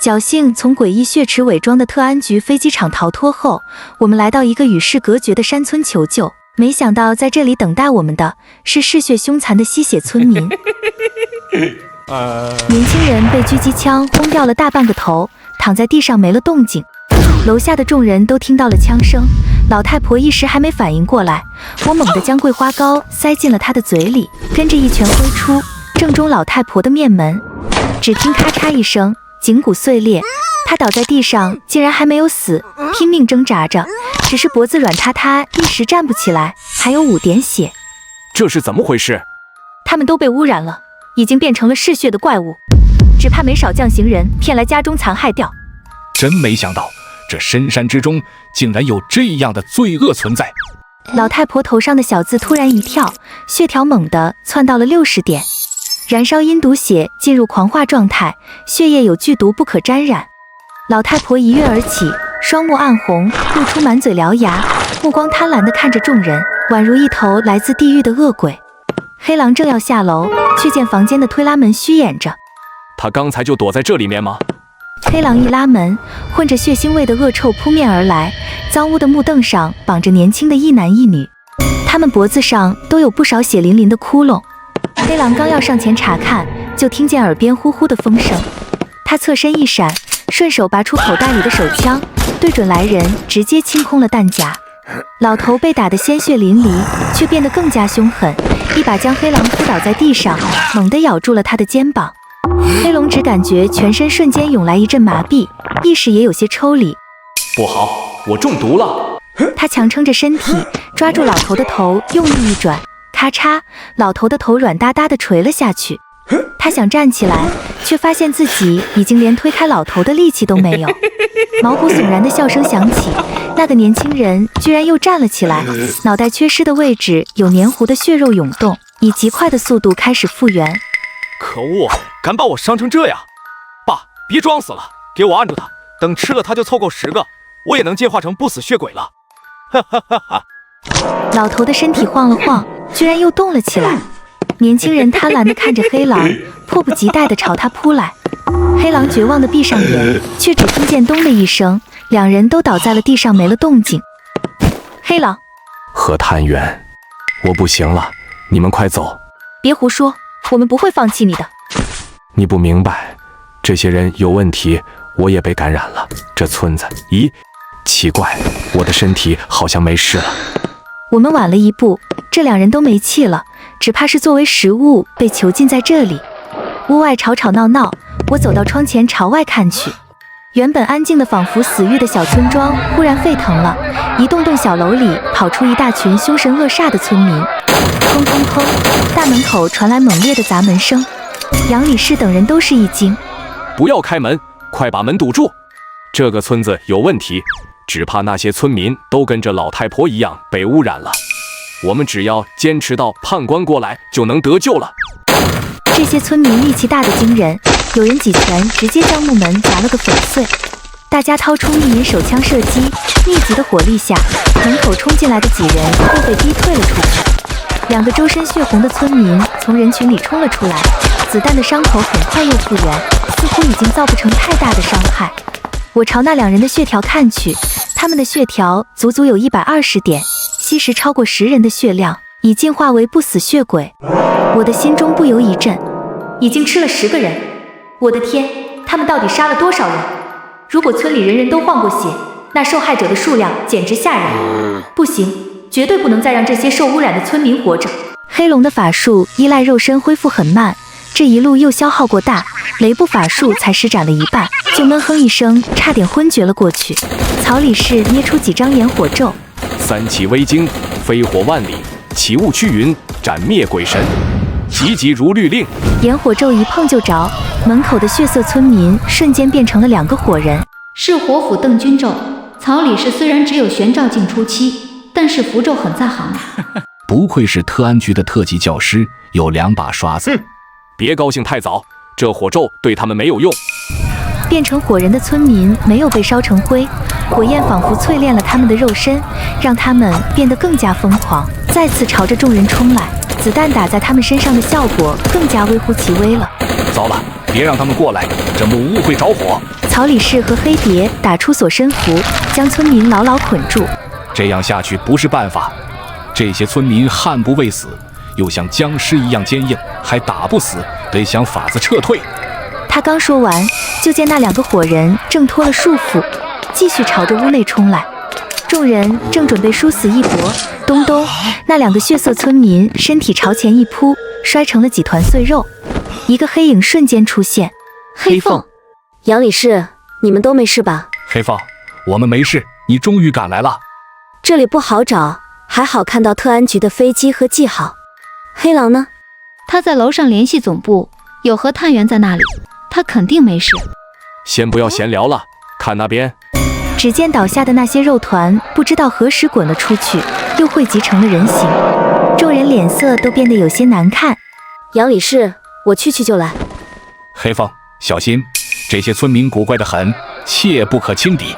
侥幸从诡异血池伪装的特安局飞机场逃脱后，我们来到一个与世隔绝的山村求救。没想到在这里等待我们的是嗜血凶残的吸血村民。年轻人被狙击枪轰掉了大半个头，躺在地上没了动静。楼下的众人都听到了枪声，老太婆一时还没反应过来，我猛地将桂花膏塞进了她的嘴里，跟着一拳挥出，正中老太婆的面门。只听咔嚓一声，颈骨碎裂，她倒在地上，竟然还没有死，拼命挣扎着，只是脖子软塌塌，一时站不起来，还有5点血。这是怎么回事？他们都被污染了，已经变成了嗜血的怪物，只怕没少将行人骗来家中残害掉。真没想到，这深山之中竟然有这样的罪恶存在。老太婆头上的小字突然一跳，血条猛地窜到了60点，燃烧阴毒血进入狂化状态，血液有剧毒不可沾染。老太婆一跃而起，双目暗红，露出满嘴獠牙，目光贪婪地看着众人，宛如一头来自地狱的恶鬼。黑狼正要下楼，却见房间的推拉门虚掩着。他刚才就躲在这里面吗？黑狼一拉门，混着血腥味的恶臭扑面而来，脏污的木凳上绑着年轻的一男一女，他们脖子上都有不少血淋淋的窟窿。黑狼刚要上前查看，就听见耳边呼呼的风声，他侧身一闪，顺手拔出口袋里的手枪，对准来人直接清空了弹夹。老头被打得鲜血淋漓，却变得更加凶狠，一把将黑狼扑倒在地上，猛地咬住了他的肩膀。黑龙只感觉全身瞬间涌来一阵麻痹，意识也有些抽离。不好，我中毒了！他强撑着身体，抓住老头的头，用力一转，咔嚓，老头的头软哒哒地垂了下去。他想站起来，却发现自己已经连推开老头的力气都没有。毛骨悚然的笑声响起，那个年轻人居然又站了起来，脑袋缺失的位置有黏糊的血肉涌动，以极快的速度开始复原。可恶，敢把我伤成这样！爸，别装死了，给我按住他，等吃了他就凑够10个，我也能进化成不死血鬼了。哈哈哈哈！老头的身体晃了晃，居然又动了起来。年轻人贪婪地看着黑狼，迫不及待地朝他扑来。黑狼绝望地闭上眼，却只听见咚的一声，两人都倒在了地上，没了动静。黑狼，何探员，我不行了，你们快走！别胡说，我们不会放弃你的。你不明白，这些人有问题，我也被感染了。这村子，咦，奇怪，我的身体好像没事了。我们晚了一步，这两人都没气了，只怕是作为食物被囚禁在这里。屋外吵吵闹闹，我走到窗前朝外看去，原本安静的仿佛死狱的小村庄忽然沸腾了，一栋栋小楼里跑出一大群凶神恶煞的村民。砰砰砰，大门口传来猛烈的砸门声，杨理事等人都是一惊。不要开门，快把门堵住！这个村子有问题，只怕那些村民都跟着老太婆一样被污染了。我们只要坚持到判官过来，就能得救了。这些村民力气大得惊人，有人几拳直接将木门砸了个粉碎。大家掏出密银手枪射击，密集的火力下，门口冲进来的几人又被逼退了出去。2个周身血红的村民从人群里冲了出来，子弹的伤口很快又复原，似乎已经造不成太大的伤害。我朝那2人的血条看去，他们的血条足足有120点，吸食超过10人的血量，已进化为不死血鬼。我的心中不由一震，已经吃了10个人。我的天，他们到底杀了多少人？如果村里人人都换过血，那受害者的数量简直吓人。不行，绝对不能再让这些受污染的村民活着。黑龙的法术依赖肉身恢复很慢，这一路又消耗过大，雷部法术才施展了一半，就闷哼一声，差点昏厥了过去。曹理事捏出几张炎火咒：3气微惊，飞火万里，起雾驱云，斩灭鬼神，急急如律令。炎火咒一碰就着，门口的血色村民瞬间变成了2个火人。是火斧邓军咒。曹理事虽然只有玄照境初期，但是符咒很在行。不愧是特安局的特级教师，有2把刷子。别高兴太早，这火咒对他们没有用。变成火人的村民没有被烧成灰，火焰仿佛淬炼了他们的肉身，让他们变得更加疯狂，再次朝着众人冲来。子弹打在他们身上的效果更加微乎其微了。糟了，别让他们过来，这木屋会着火。曹理士和黑蝶打出锁身符，将村民牢牢捆住。这样下去不是办法，这些村民悍不畏死，又像僵尸一样坚硬，还打不死，得想法子撤退。他刚说完，就见那2个伙人挣脱了束缚，继续朝着屋内冲来。众人正准备殊死一搏，咚咚，那2个血色村民身体朝前一扑，摔成了几团碎肉。一个黑影瞬间出现，黑凤、杨理事，你们都没事吧？黑凤，我们没事，你终于赶来了。这里不好找，还好看到特安局的飞机和记号。黑狼呢？他在楼上联系总部，有何探员在那里，他肯定没事。先不要闲聊了，看那边。只见倒下的那些肉团不知道何时滚了出去，又汇集成了人形。众人脸色都变得有些难看。杨理事，我去就来。黑凤，小心，这些村民古怪得很，切不可轻敌。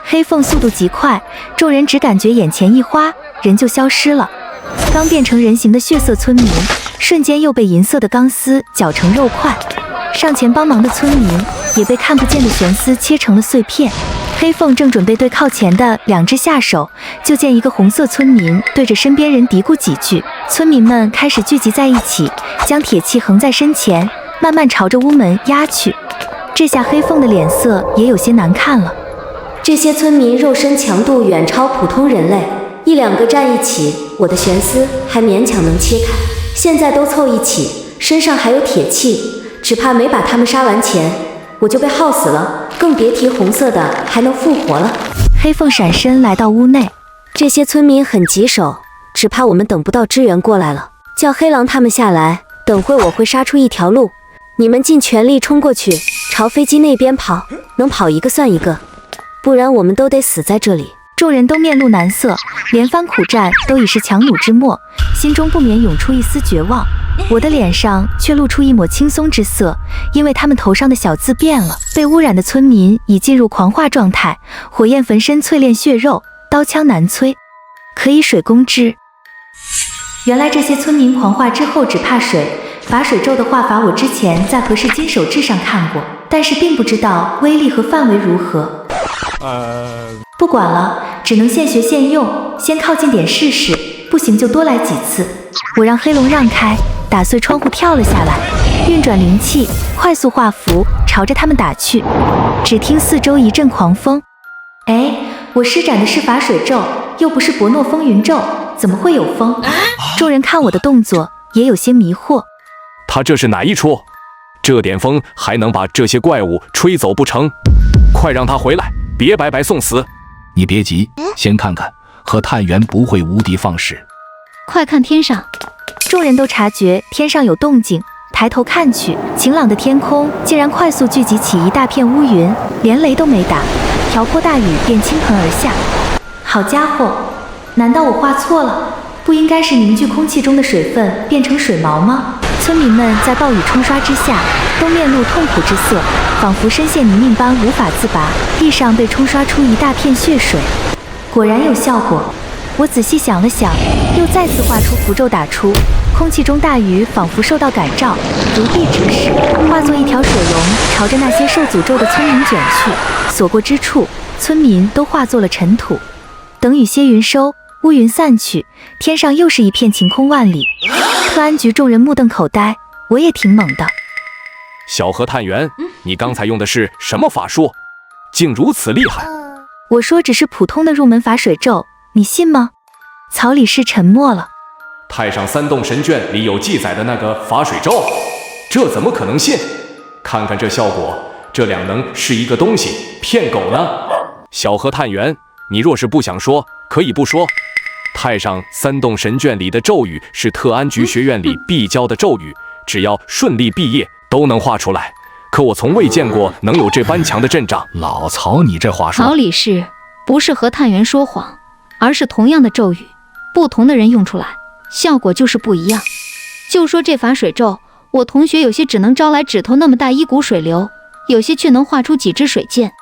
黑凤速度极快，众人只感觉眼前一花，人就消失了。刚变成人形的血色村民，瞬间又被银色的钢丝绞成肉块。上前帮忙的村民也被看不见的悬丝切成了碎片。黑凤正准备对靠前的2只下手，就见一个红色村民对着身边人嘀咕几句，村民们开始聚集在一起，将铁器横在身前，慢慢朝着屋门压去。这下黑凤的脸色也有些难看了。这些村民肉身强度远超普通人类，1、2个站一起，我的悬丝还勉强能切开，现在都凑一起，身上还有铁器，只怕没把他们杀完前，我就被耗死了，更别提红色的还能复活了。黑凤闪身来到屋内，这些村民很棘手，只怕我们等不到支援过来了，叫黑狼他们下来，等会我会杀出一条路，你们尽全力冲过去，朝飞机那边跑，能跑一个算一个，不然我们都得死在这里。众人都面露难色，连番苦战都已是强弩之末，心中不免涌出一丝绝望。我的脸上却露出一抹轻松之色，因为他们头上的小字变了。被污染的村民已进入狂化状态，火焰焚身淬炼血肉，刀枪难摧，可以水攻之。原来这些村民狂化之后只怕水，法水咒的画法我之前在何氏金手指上看过，但是并不知道威力和范围如何。不管了，只能现学现用，先靠近点试试，不行就多来几次。我让黑龙让开，打碎窗户跳了下来，运转灵气，快速画符，朝着他们打去。只听四周一阵狂风，哎，我施展的是法水咒，又不是伯诺风云咒，怎么会有风？众人看我的动作，也有些迷惑。他这是哪一出？这点风还能把这些怪物吹走不成？快让他回来，别白白送死！你别急，先看看，和探员不会无的放矢。快看天上！众人都察觉天上有动静，抬头看去，晴朗的天空竟然快速聚集起一大片乌云，连雷都没打，瓢泼大雨便倾盆而下。好家伙，难道我画错了？不应该是凝聚空气中的水分变成水毛吗？村民们在暴雨冲刷之下，都面露痛苦之色，仿佛深陷泥泞般无法自拔，地上被冲刷出一大片血水。果然有效果。我仔细想了想，又再次画出符咒打出，空气中大雨仿佛受到感召，如臂指使，化作一条水龙，朝着那些受诅咒的村民卷去。所过之处，村民都化作了尘土。等雨歇云收，乌云散去，天上又是一片晴空万里。特安局众人目瞪口呆，我也挺懵的。小何探员，你刚才用的是什么法术？竟如此厉害！我说只是普通的入门法水咒，你信吗？曹理士沉默了。太上三洞神卷里有记载的那个法水咒，这怎么可能信？看看这效果，这两能是一个东西，骗狗呢？小何探员，你若是不想说，可以不说。太上三洞神卷里的咒语是特安局学院里必教的咒语，只要顺利毕业都能画出来。可我从未见过能有这般强的阵仗。老曹，你这话说……曹理事，不是和探员说谎，而是同样的咒语，不同的人用出来，效果就是不一样。就说这法水咒，我同学有些只能招来指头那么大一股水流，有些却能画出几支水箭，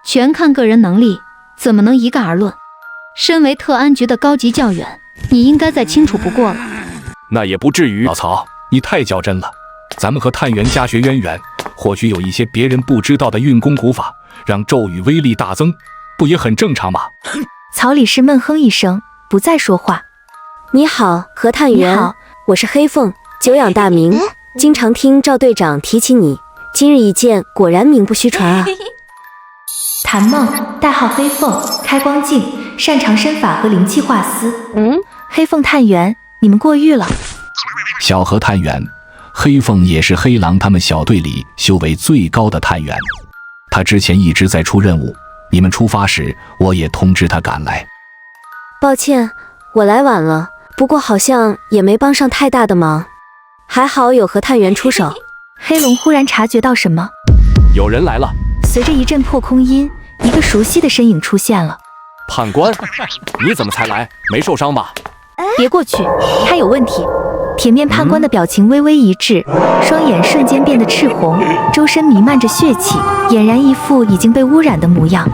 全看个人能力，怎么能一概而论？身为特安局的高级教员，你应该再清楚不过了。那也不至于。老曹，你太较真了。咱们和探员家学渊源，或许有一些别人不知道的运功古法，让咒语威力大增，不也很正常吗？曹理事闷哼一声，不再说话。你好，何探员。你好，我是黑凤，久仰大名，经常听赵队长提起你，今日一见，果然名不虚传啊。谭梦，代号黑凤，开光镜，擅长身法和灵气化丝。黑凤探员，你们过誉了。小何探员，黑凤也是黑狼他们小队里修为最高的探员，他之前一直在出任务，你们出发时我也通知他赶来。抱歉，我来晚了，不过好像也没帮上太大的忙，还好有何探员出手。黑龙忽然察觉到什么，有人来了。随着一阵破空音，一个熟悉的身影出现了。判官，你怎么才来？没受伤吧？别过去，他有问题。铁面判官的表情微微一滞，双眼瞬间变得赤红，周身弥漫着血气，俨然一副已经被污染的模样。